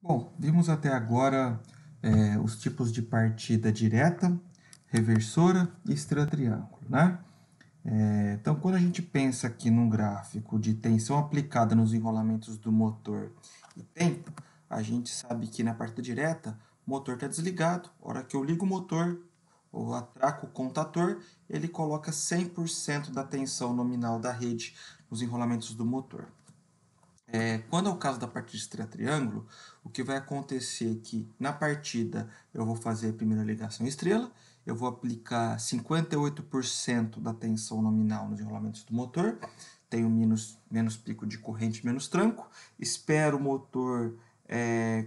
Bom, vimos até agora os tipos de partida direta, reversora e estrela-triângulo, né? Então, quando a gente pensa aqui num gráfico de tensão aplicada nos enrolamentos do motor e tempo, a gente sabe que na partida direta, o motor está desligado. A hora que eu ligo o motor, ou atraco o contator, ele coloca 100% da tensão nominal da rede nos enrolamentos do motor. Quando é o caso da partida de estrela-triângulo, o que vai acontecer é que na partida eu vou fazer a primeira ligação estrela, eu vou aplicar 58% da tensão nominal nos enrolamentos do motor, tenho menos pico de corrente, menos tranco, espero o motor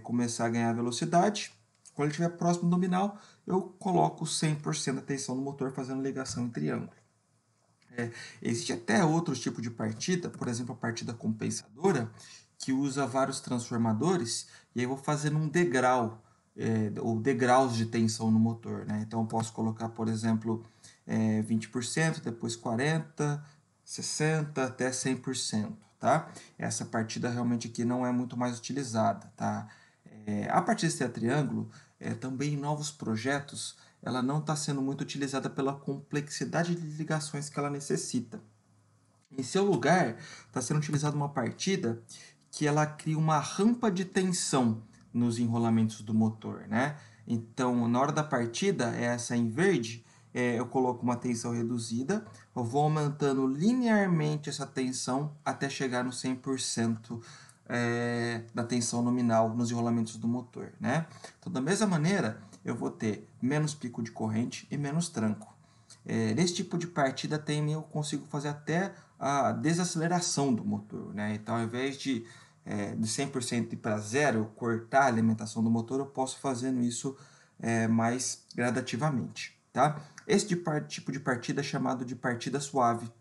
começar a ganhar velocidade. Quando ele estiver próximo do nominal, eu coloco 100% da tensão no motor fazendo ligação em triângulo. Existe até outros tipos de partida, por exemplo, a partida compensadora, que usa vários transformadores, e aí eu vou fazendo um degrau, ou degraus de tensão no motor. Né? Então, eu posso colocar, por exemplo, 20%, depois 40%, 60% até 100%. Tá? Essa partida realmente aqui não é muito mais utilizada. Tá? A partida de triângulo, também em novos projetos, ela não está sendo muito utilizada pela complexidade de ligações que ela necessita. Em seu lugar, está sendo utilizada uma partida que ela cria uma rampa de tensão nos enrolamentos do motor, né? Então, na hora da partida, essa em verde, eu coloco uma tensão reduzida, eu vou aumentando linearmente essa tensão até chegar no 100% da tensão nominal nos enrolamentos do motor, né? Então, da mesma maneira, eu vou ter menos pico de corrente e menos tranco. Nesse tipo de partida também eu consigo fazer até a desaceleração do motor. Né? Então, ao invés de 100% ir para zero, eu cortar a alimentação do motor, eu posso fazendo isso mais gradativamente. Tá? Esse tipo de partida é chamado de partida suave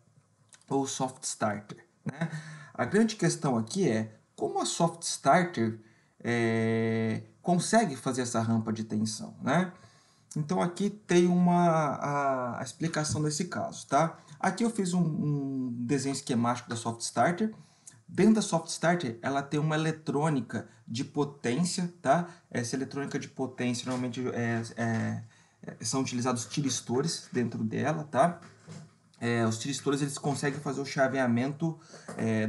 ou soft starter. Né? A grande questão aqui é como a soft starter consegue fazer essa rampa de tensão. Né? Então aqui tem a explicação desse caso, tá? Aqui eu fiz um desenho esquemático da Soft Starter. Dentro da Soft Starter, ela tem uma eletrônica de potência, tá? Essa eletrônica de potência normalmente são utilizados tiristores dentro dela, tá? Os tiristores eles conseguem fazer o chaveamento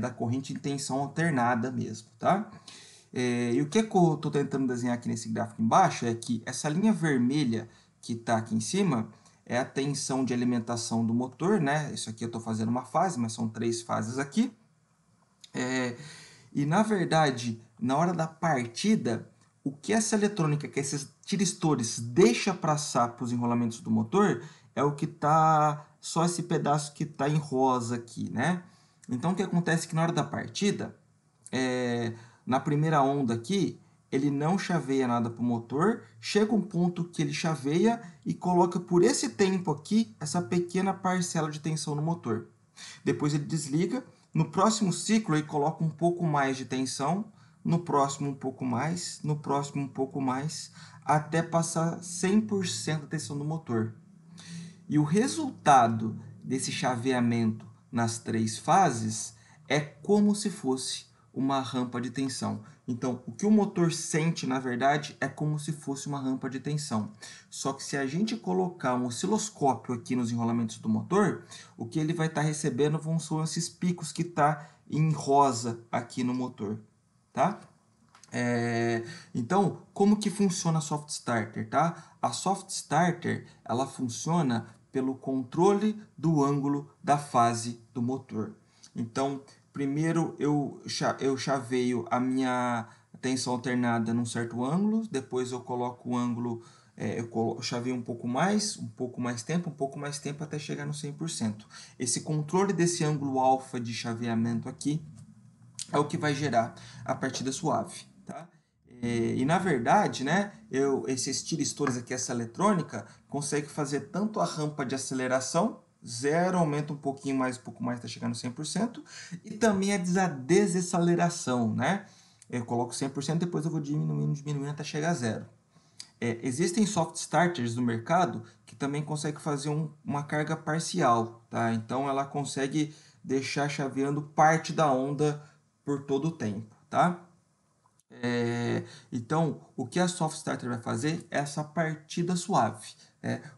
da corrente em tensão alternada mesmo, tá? E o que eu estou tentando desenhar aqui nesse gráfico embaixo é que essa linha vermelha que está aqui em cima é a tensão de alimentação do motor, né? Isso aqui eu estou fazendo uma fase, mas são 3 fases aqui. E na verdade, na hora da partida, o que essa eletrônica, que esses tiristores deixa passar para os enrolamentos do motor é o que está só esse pedaço que está em rosa aqui, né? Então o que acontece é que na hora da partida, na primeira onda aqui, ele não chaveia nada para o motor, chega um ponto que ele chaveia e coloca por esse tempo aqui essa pequena parcela de tensão no motor. Depois ele desliga, no próximo ciclo ele coloca um pouco mais de tensão, no próximo um pouco mais, no próximo um pouco mais, até passar 100% da tensão do motor. E o resultado desse chaveamento nas 3 fases é como se fosse uma rampa de tensão. Então, o que o motor sente, na verdade, é como se fosse uma rampa de tensão. Só que se a gente colocar um osciloscópio aqui nos enrolamentos do motor, o que ele vai estar recebendo são esses picos que está em rosa aqui no motor. Tá? Então, como que funciona a Soft Starter, tá? A Soft Starter, ela funciona pelo controle do ângulo da fase do motor. Então, primeiro eu chaveio a minha tensão alternada num certo ângulo, depois eu coloco o ângulo, eu chaveio um pouco mais tempo, um pouco mais tempo até chegar no 100%. Esse controle desse ângulo alfa de chaveamento aqui é o que vai gerar a partida suave. Tá? E na verdade, né, esses tiristores aqui, essa eletrônica, consegue fazer tanto a rampa de aceleração, zero, aumenta um pouquinho mais, um pouco mais, está chegando a 100%, e também a desaceleração, né? Eu coloco 100%, depois eu vou diminuindo até chegar a zero. Existem soft starters no mercado que também conseguem fazer uma carga parcial, tá? Então ela consegue deixar chaveando parte da onda por todo o tempo, tá? Então, o que a Soft Starter vai fazer é essa partida suave.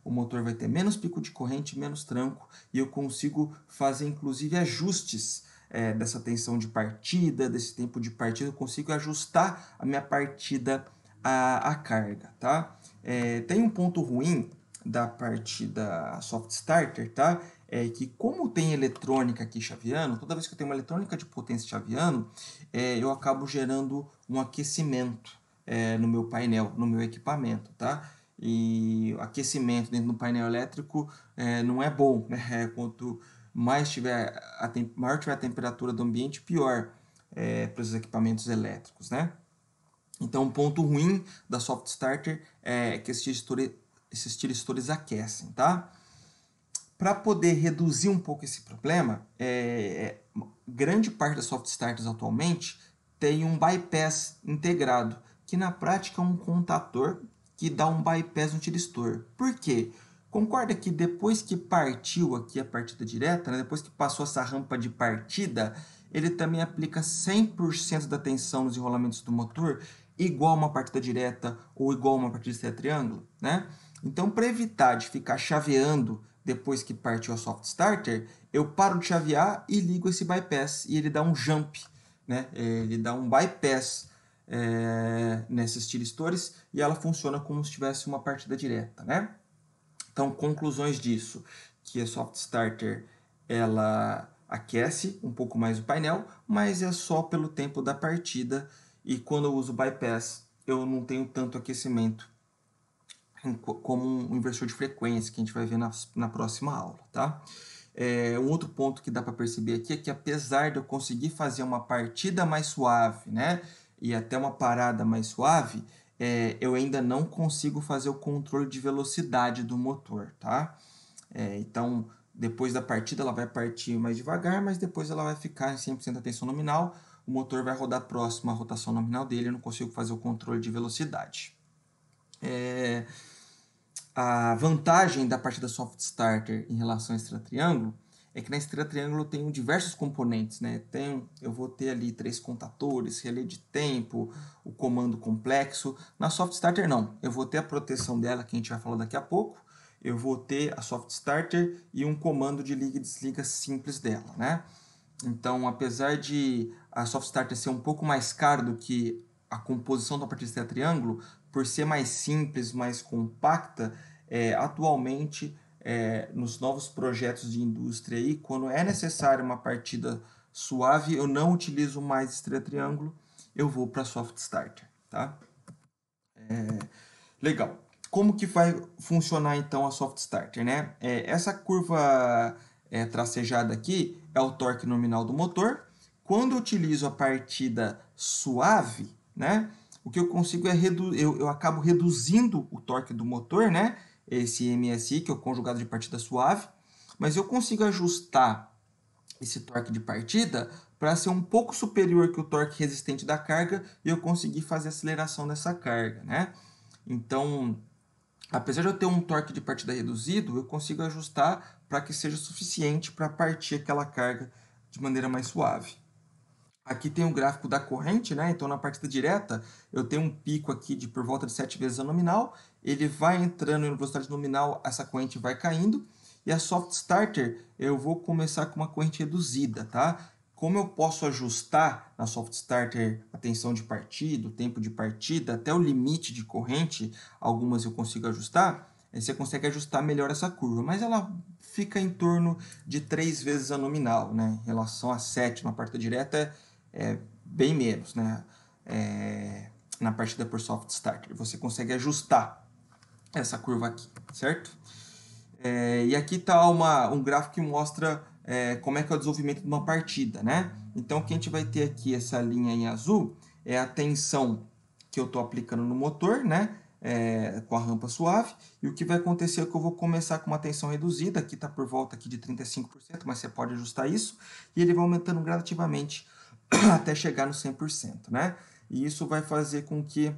O motor vai ter menos pico de corrente, menos tranco, e eu consigo fazer, inclusive, ajustes dessa tensão de partida, desse tempo de partida, eu consigo ajustar a minha partida à carga, tá? Tem um ponto ruim da partida Soft Starter, tá? É que como tem eletrônica aqui chaveando, toda vez que eu tenho uma eletrônica de potência chaveando, eu acabo gerando um aquecimento no meu painel, no meu equipamento, tá? E o aquecimento dentro do painel elétrico não é bom, né? Quanto mais tiver maior tiver a temperatura do ambiente, pior para os equipamentos elétricos, né? Então, um ponto ruim da Soft Starter é que esses tiristores aquecem, tá? Para poder reduzir um pouco esse problema, grande parte das soft starters atualmente tem um bypass integrado, que na prática é um contador que dá um bypass no tiristor. Por quê? Concorda que depois que partiu aqui a partida direta, né, depois que passou essa rampa de partida, ele também aplica 100% da tensão nos enrolamentos do motor, igual uma partida direta ou igual uma partida de triângulo, né? Então, para evitar de ficar chaveando depois que partiu a soft starter, eu paro de chavear e ligo esse bypass e ele dá um jump, né? Ele dá um bypass nesses tiristores e ela funciona como se tivesse uma partida direta, né? Então, conclusões disso, que a soft starter ela aquece um pouco mais o painel, mas é só pelo tempo da partida e quando eu uso bypass eu não tenho tanto aquecimento como um inversor de frequência, que a gente vai ver na próxima aula, tá? Um outro ponto que dá para perceber aqui é que apesar de eu conseguir fazer uma partida mais suave, né, e até uma parada mais suave, eu ainda não consigo fazer o controle de velocidade do motor, tá? Então, depois da partida ela vai partir mais devagar, mas depois ela vai ficar em 100% da tensão nominal, o motor vai rodar próximo à rotação nominal dele, eu não consigo fazer o controle de velocidade. A vantagem da partida soft starter em relação à estrela triângulo é que na estrela triângulo eu tenho diversos componentes, né? Eu vou ter ali 3 contadores, relé de tempo, o comando complexo. Na soft starter não, eu vou ter a proteção dela, que a gente vai falar daqui a pouco. Eu vou ter a soft starter e um comando de liga e desliga simples dela, né? Então, apesar de a soft starter ser um pouco mais caro do que a composição da partida de triângulo, por ser mais simples, mais compacta, atualmente, nos novos projetos de indústria, aí, quando é necessário uma partida suave, eu não utilizo mais estrela triângulo, eu vou para soft starter, tá? Legal. Como que vai funcionar então a soft starter, né? Essa curva tracejada aqui é o torque nominal do motor. Quando eu utilizo a partida suave, né? O que eu consigo eu acabo reduzindo o torque do motor, né? Esse MSI, que é o conjugado de partida suave, mas eu consigo ajustar esse torque de partida para ser um pouco superior que o torque resistente da carga e eu conseguir fazer a aceleração dessa carga, né? Então, apesar de eu ter um torque de partida reduzido, eu consigo ajustar para que seja suficiente para partir aquela carga de maneira mais suave. Aqui tem um gráfico da corrente, né? Então, na partida direta, eu tenho um pico aqui de por volta de 7 vezes a nominal. Ele vai entrando em velocidade nominal, essa corrente vai caindo. E a soft starter, eu vou começar com uma corrente reduzida, tá? Como eu posso ajustar na soft starter a tensão de partida, o tempo de partida, até o limite de corrente, algumas eu consigo ajustar, você consegue ajustar melhor essa curva, mas ela fica em torno de 3 vezes a nominal, né? Em relação a 7 na partida direta, bem menos, né? Na partida por soft starter. Você consegue ajustar essa curva aqui, certo? E aqui está um gráfico que mostra como é que é o desenvolvimento de uma partida, né? Então, o que a gente vai ter aqui, essa linha em azul, é a tensão que eu estou aplicando no motor, né? Com a rampa suave. E o que vai acontecer é que eu vou começar com uma tensão reduzida, aqui está por volta aqui de 35%, mas você pode ajustar isso, e ele vai aumentando gradativamente até chegar no 100%, né? E isso vai fazer com que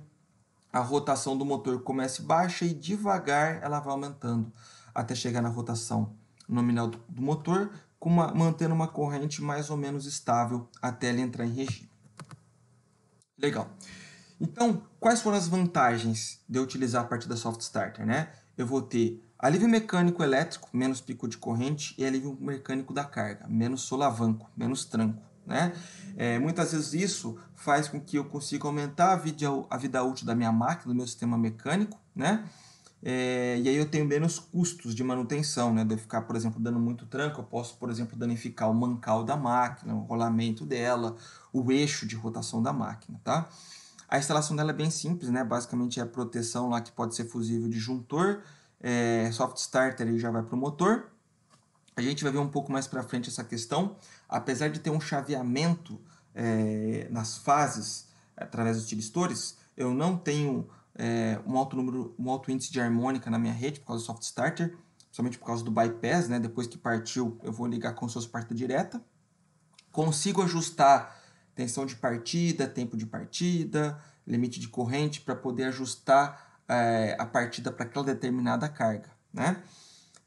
a rotação do motor comece baixa e devagar ela vai aumentando até chegar na rotação nominal do motor, mantendo uma corrente mais ou menos estável até ele entrar em regime. Legal. Então, quais foram as vantagens de eu utilizar a partida Soft Starter, né? Eu vou ter alívio mecânico elétrico, menos pico de corrente, e alívio mecânico da carga, menos solavanco, menos tranco, né? Muitas vezes isso faz com que eu consiga aumentar a vida útil da minha máquina, do meu sistema mecânico, né? E aí eu tenho menos custos de manutenção, né? De eu ficar, por exemplo, dando muito tranco, eu posso, por exemplo, danificar o mancal da máquina, o rolamento dela, o eixo de rotação da máquina, tá? A instalação dela é bem simples, né? Basicamente é a proteção lá que pode ser fusível de juntor, soft starter e já vai para o motor. A gente vai ver um pouco mais para frente essa questão. Apesar de ter um chaveamento nas fases através dos tiristores, eu não tenho um alto índice de harmônica na minha rede por causa do soft starter, principalmente por causa do bypass, né? Depois que partiu, eu vou ligar como se fosse partida direta. Consigo ajustar tensão de partida, tempo de partida, limite de corrente para poder ajustar a partida para aquela determinada carga, né?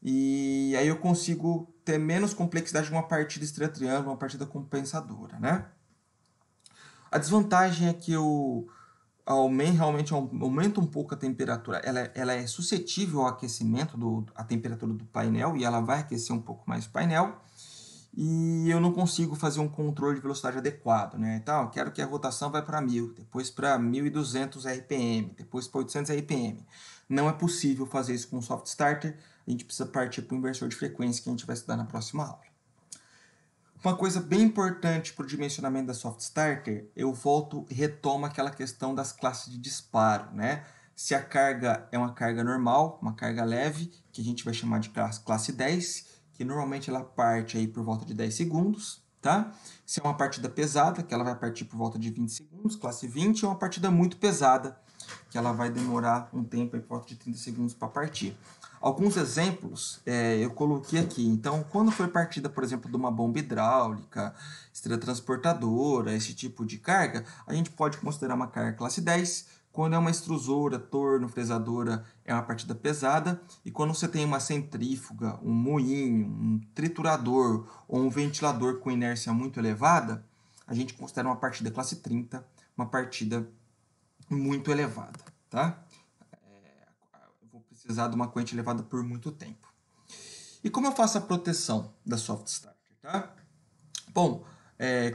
E aí eu consigo ter menos complexidade de uma partida estrela-triângulo, uma partida compensadora, né? A desvantagem é que eu realmente aumenta um pouco a temperatura. Ela é suscetível ao aquecimento, a temperatura do painel, e ela vai aquecer um pouco mais o painel. E eu não consigo fazer um controle de velocidade adequado, né? Então, eu quero que a rotação vai para 1000, depois para 1200 RPM, depois para 800 RPM. Não é possível fazer isso com o soft starter, a gente precisa partir para o inversor de frequência que a gente vai estudar na próxima aula. Uma coisa bem importante para o dimensionamento da soft starter, eu volto e retomo aquela questão das classes de disparo, né? Se a carga é uma carga normal, uma carga leve, que a gente vai chamar de classe 10, que normalmente ela parte aí por volta de 10 segundos, tá? Se é uma partida pesada, que ela vai partir por volta de 20 segundos, classe 20, é uma partida muito pesada, que ela vai demorar um tempo aí por volta de 30 segundos para partir. Alguns exemplos eu coloquei aqui. Então, quando for partida, por exemplo, de uma bomba hidráulica, estrela transportadora, esse tipo de carga, a gente pode considerar uma carga classe 10. Quando é uma extrusora, torno, fresadora, é uma partida pesada. E quando você tem uma centrífuga, um moinho, um triturador ou um ventilador com inércia muito elevada, a gente considera uma partida classe 30, uma partida muito elevada, tá? Vou precisar de uma corrente elevada por muito tempo. E como eu faço a proteção da soft starter, tá? Bom,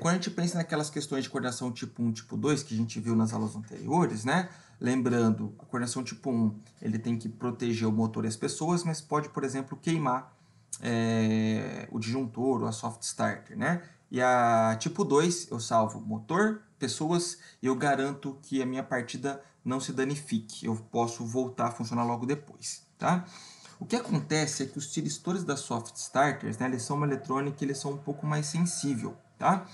quando a gente pensa naquelas questões de coordenação tipo 1 e tipo 2, que a gente viu nas aulas anteriores, né? Lembrando, a coordenação tipo 1, ele tem que proteger o motor e as pessoas, mas pode, por exemplo, queimar o disjuntor ou a soft starter, né? E a tipo 2, eu salvo motor, pessoas, e eu garanto que a minha partida não se danifique. Eu posso voltar a funcionar logo depois, tá? O que acontece é que os tiristores das soft starters, né, eles são uma eletrônica e eles são um pouco mais sensível, tá?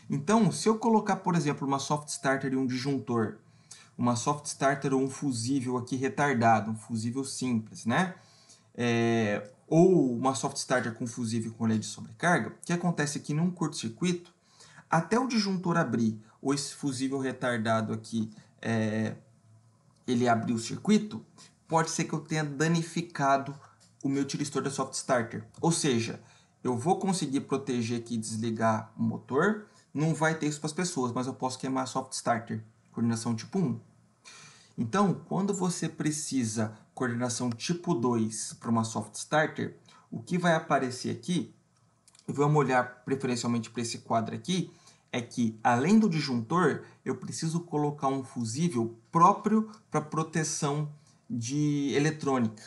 Então, se eu colocar, por exemplo, uma soft starter e um disjuntor, uma soft starter ou um fusível aqui retardado, um fusível simples, né? Ou uma soft starter com fusível com lei de sobrecarga, o que acontece aqui num curto-circuito, até o disjuntor abrir, ou esse fusível retardado aqui, ele abrir o circuito, pode ser que eu tenha danificado o meu tiristor da soft starter. Ou seja, eu vou conseguir proteger aqui e desligar o motor, não vai ter isso para as pessoas, mas eu posso queimar a soft starter, coordenação tipo 1. Então, quando você precisa coordenação tipo 2 para uma soft starter, o que vai aparecer aqui, vamos olhar preferencialmente para esse quadro aqui, é que, além do disjuntor, eu preciso colocar um fusível próprio para proteção de eletrônica.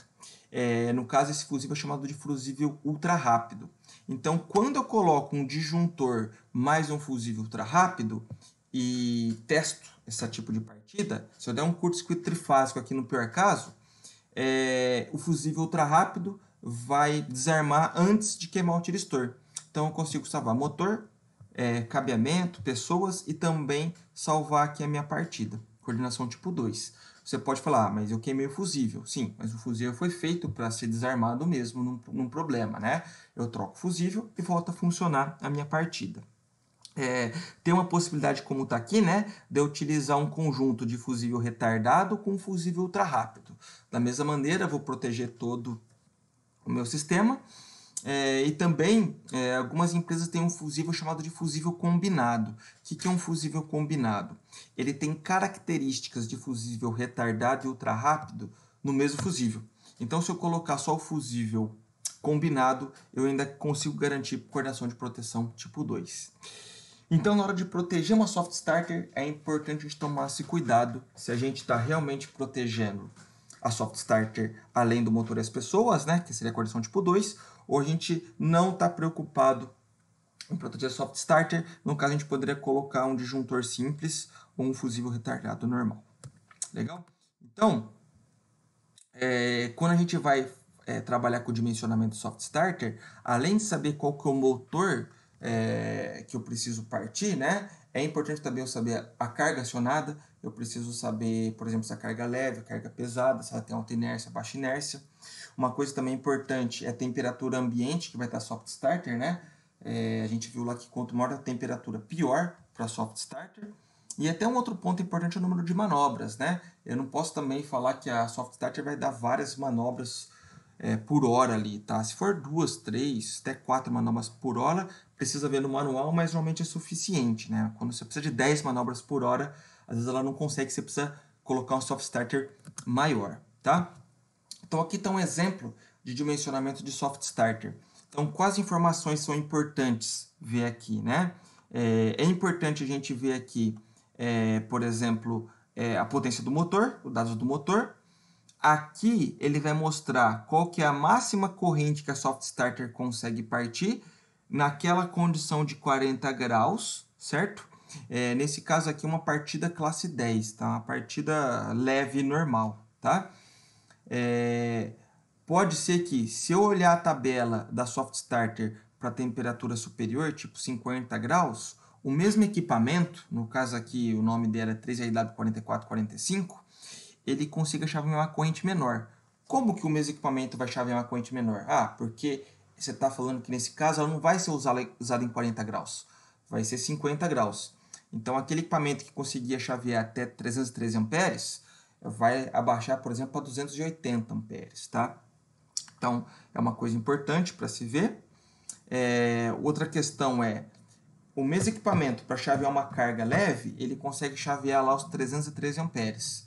No caso, esse fusível é chamado de fusível ultra rápido. Então, quando eu coloco um disjuntor mais um fusível ultra rápido e testo esse tipo de partida, se eu der um curto-circuito trifásico aqui no pior caso, o fusível ultra rápido vai desarmar antes de queimar o tiristor. Então eu consigo salvar motor, cabeamento, pessoas e também salvar aqui a minha partida. Coordenação tipo 2. Você pode falar, mas eu queimei o fusível. Sim, mas o fusível foi feito para ser desarmado mesmo num problema, né? Eu troco o fusível e volta a funcionar a minha partida. Tem uma possibilidade, como está aqui, né, de eu utilizar um conjunto de fusível retardado com fusível ultra rápido. Da mesma maneira, vou proteger todo o meu sistema E também, algumas empresas têm um fusível chamado de fusível combinado. O que é um fusível combinado? Ele tem características de fusível retardado e ultra-rápido no mesmo fusível. Então, se eu colocar só o fusível combinado, eu ainda consigo garantir coordenação de proteção tipo 2. Então, na hora de proteger uma soft starter, é importante a gente tomar esse cuidado se a gente está realmente protegendo a soft starter além do motor e as pessoas, né, que seria a coordenação tipo 2, ou a gente não está preocupado em proteger a soft starter. No caso, a gente poderia colocar um disjuntor simples ou um fusível retardado normal. Legal? Então, quando a gente vai trabalhar com o dimensionamento do soft starter, além de saber qual que é o motor que eu preciso partir, né? É importante também eu saber a carga acionada. Eu preciso saber, por exemplo, se a carga é leve, a carga pesada, se ela tem alta inércia, baixa inércia. Uma coisa também importante é a temperatura ambiente que vai estar soft starter, né? A gente viu lá que quanto maior a temperatura, pior para soft starter. E até um outro ponto importante é o número de manobras, né? Eu não posso também falar que a soft starter vai dar várias manobras por hora ali, tá? Se for 2, 3, até 4 manobras por hora, precisa ver no manual, mas normalmente é suficiente, né? Quando você precisa de 10 manobras por hora, às vezes ela não consegue, você precisa colocar um soft starter maior, tá? Então aqui está um exemplo de dimensionamento de soft starter. Então, quais informações são importantes ver aqui, né? É importante a gente ver aqui, por exemplo, a potência do motor, os dados do motor. Aqui ele vai mostrar qual que é a máxima corrente que a soft starter consegue partir naquela condição de 40 graus, certo? Nesse caso aqui, uma partida classe 10, tá? Uma partida leve normal, tá? Pode ser que, se eu olhar a tabela da soft starter para temperatura superior, tipo 50 graus, o mesmo equipamento, no caso aqui o nome dela é 3RW4445, ele consiga chavear uma corrente menor. Como que o mesmo equipamento vai chavear uma corrente menor? Porque você está falando que nesse caso ela não vai ser usada em 40 graus, vai ser 50 graus. Então aquele equipamento que conseguia chavear até 313 amperes vai abaixar, por exemplo, para 280 amperes, tá? Então é uma coisa importante para se ver. Outra questão é, o mesmo equipamento para chavear uma carga leve, ele consegue chavear lá os 313 amperes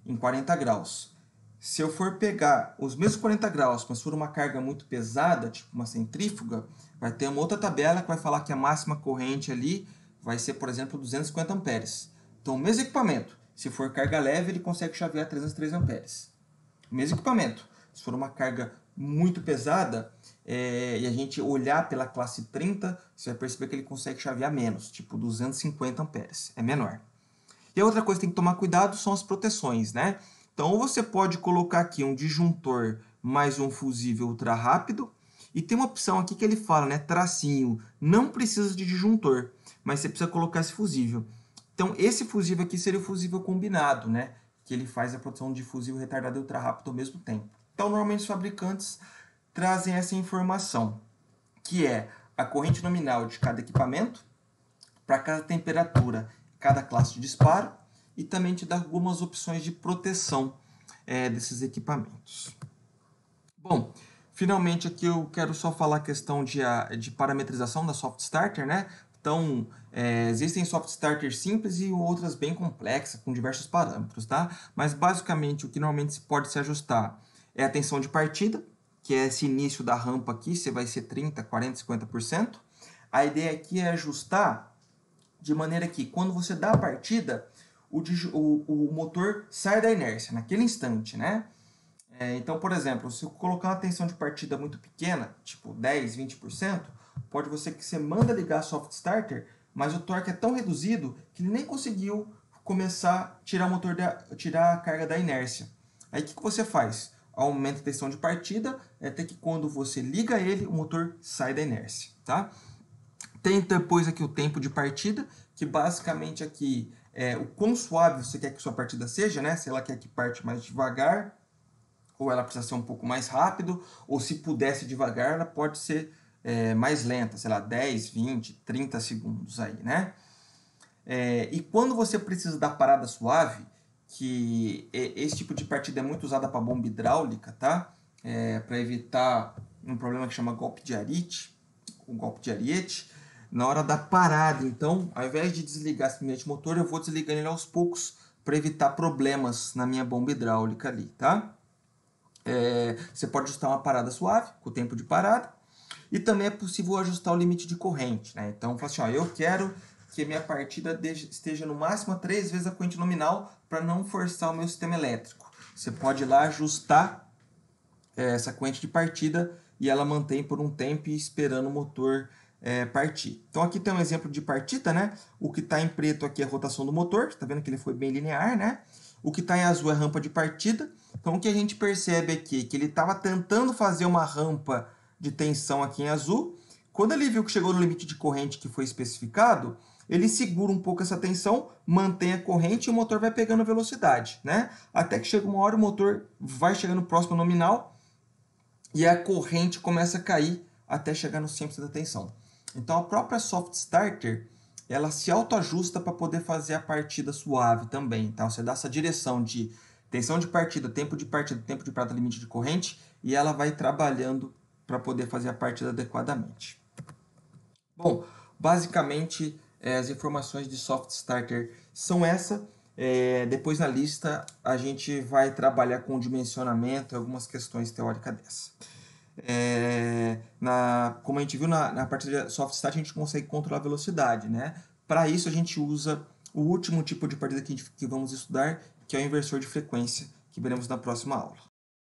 em 40 graus. Se eu for pegar os mesmos 40 graus, mas for uma carga muito pesada, tipo uma centrífuga, vai ter uma outra tabela que vai falar que a máxima corrente ali vai ser, por exemplo, 250 amperes. Então, o mesmo equipamento, se for carga leve, ele consegue chavear 313 amperes. O mesmo equipamento. Se for uma carga muito pesada, e a gente olhar pela classe 30, você vai perceber que ele consegue chavear menos, tipo 250 amperes, é menor. E a outra coisa que tem que tomar cuidado são as proteções, né? Então, ou você pode colocar aqui um disjuntor mais um fusível ultra rápido, e tem uma opção aqui que ele fala, né? Tracinho, não precisa de disjuntor, mas você precisa colocar esse fusível. Então, esse fusível aqui seria o fusível combinado, né? Que ele faz a produção de fusível retardado e ultra rápido ao mesmo tempo. Então, normalmente os fabricantes trazem essa informação, que é a corrente nominal de cada equipamento, para cada temperatura, cada classe de disparo, e também te dá algumas opções de proteção desses equipamentos. Bom, finalmente aqui eu quero só falar a questão de parametrização da soft starter, né? Então, existem soft starters simples e outras bem complexas, com diversos parâmetros, tá? Mas, basicamente, o que normalmente pode se ajustar é a tensão de partida, que é esse início da rampa aqui, você vai ser 30%, 40%, 50%. A ideia aqui é ajustar de maneira que, quando você dá a partida, o motor sai da inércia naquele instante, né? Então, por exemplo, se eu colocar uma tensão de partida muito pequena, tipo 10, 20%, pode ser que você manda ligar a soft starter, mas o torque é tão reduzido que ele nem conseguiu começar a tirar a carga da inércia. Aí o que você faz? Aumenta a tensão de partida, até que quando você liga ele, o motor sai da inércia, tá? Tem depois aqui o tempo de partida, que basicamente aqui é o quão suave você quer que sua partida seja, né? Se ela quer que parte mais devagar, ou ela precisa ser um pouco mais rápido, ou se pudesse devagar, ela pode ser mais lenta, sei lá, 10, 20, 30 segundos aí, né? E quando você precisa da parada suave, que esse tipo de partida é muito usada para bomba hidráulica, tá? Para evitar um problema que chama golpe de Ariete, o golpe de Ariete, na hora da parada. Então, ao invés de desligar simplesmente o motor, eu vou desligando ele aos poucos para evitar problemas na minha bomba hidráulica ali, tá? Você pode ajustar uma parada suave, com o tempo de parada, e também é possível ajustar o limite de corrente, né? Então, fala assim, ó, eu quero que minha partida esteja no máximo 3 vezes a corrente nominal para não forçar o meu sistema elétrico. Você pode ir lá ajustar essa corrente de partida e ela mantém por um tempo esperando o motor partir. Então aqui tem um exemplo de partida, né? O que está em preto aqui é a rotação do motor, está vendo que ele foi bem linear, né? O que está em azul é a rampa de partida. Então o que a gente percebe aqui é que ele estava tentando fazer uma rampa de tensão aqui em azul. Quando ele viu que chegou no limite de corrente que foi especificado, ele segura um pouco essa tensão, mantém a corrente e o motor vai pegando velocidade, né? Até que chega uma hora o motor vai chegando próximo ao nominal e a corrente começa a cair até chegar no 100% da tensão. Então a própria soft starter, ela se autoajusta para poder fazer a partida suave também. Então você dá essa direção de tensão de partida, tempo de parada, limite de corrente, e ela vai trabalhando para poder fazer a partida adequadamente. Bom, basicamente as informações de soft starter são essa. Depois na lista a gente vai trabalhar com dimensionamento e algumas questões teóricas dessa. Como a gente viu na parte de soft start, a gente consegue controlar a velocidade, né? Para isso a gente usa o último tipo de partida que vamos estudar, que é o inversor de frequência, que veremos na próxima aula.